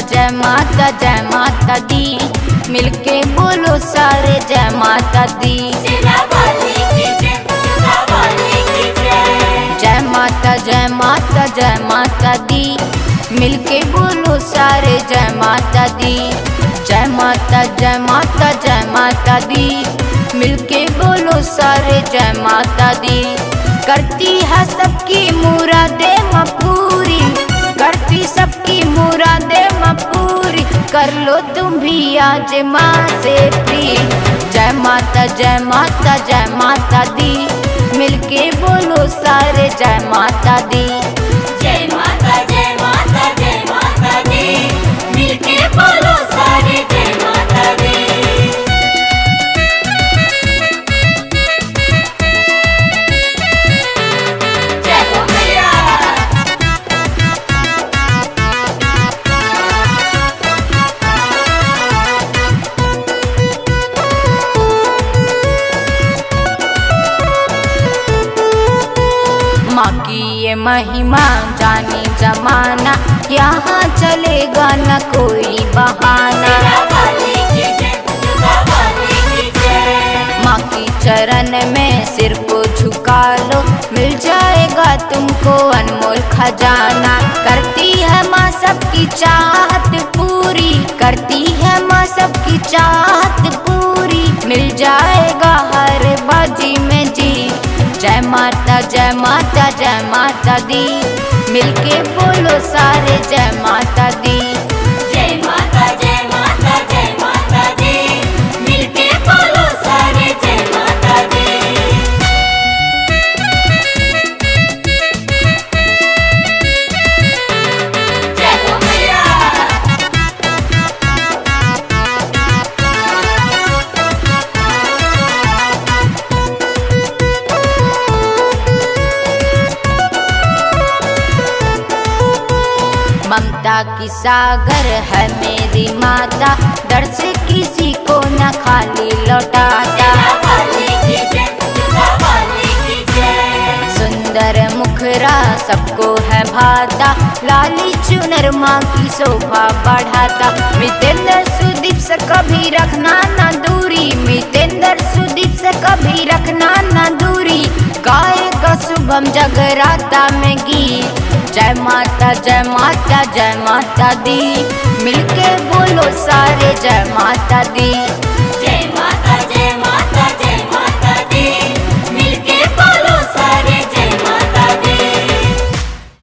जय माता दी, मिलके बोलो सारे जय माता दी। सेना वाली की जय, सेना वाली की जय। जय माता दी, मिलके बोलो सारे जय माता दी। जय माता दी, मिलके बोलो सारे जय माता दी। करती है सबकी मुरादें पूरी, करती सबकी मुरादें पूरी, कर लो तुम भी आज माँ से प्री। जय माता दी, मिलके बोलो सारे जय माता दी। जय माता दी, मिलके बोलो सारे जय माता दी। जय हो मैया। माँ की ये महिमा जानी जमाना, यहाँ चलेगा न कोई बहाना। सेना वाली की जय, सेना वाली की जय। माँ की चरण में सिर को झुका लो, मिल जाएगा तुमको अनमोल खजाना। करती है माँ सबकी चाहत पूरी, करती है माँ सबकी चाहत पूरी, मिल जाएगा हर बाजी में जी। जय माता दी, मिलके बोलो सारे जय माता दी। जय माता दी, मिलके बोलो सारे जय माता दी। जय हो मैया। ममता की सागर है मेरी माता, दर से किसी को न खाली लौटाता। सेना वाली की जय, सेना वाली की जय। सुंदर मुखरा सबको है भाता, लाली चुनर माँ की शोभा बढ़ाता। मितेंद्र सुदीप से कभी रखना ना दूरी, मितेंद्र सुदीप से कभी रखना ना दूरी, गाएगा शुभम जगराता में गीत। जय माता दी, मिलके बोलो सारे जय माता दी।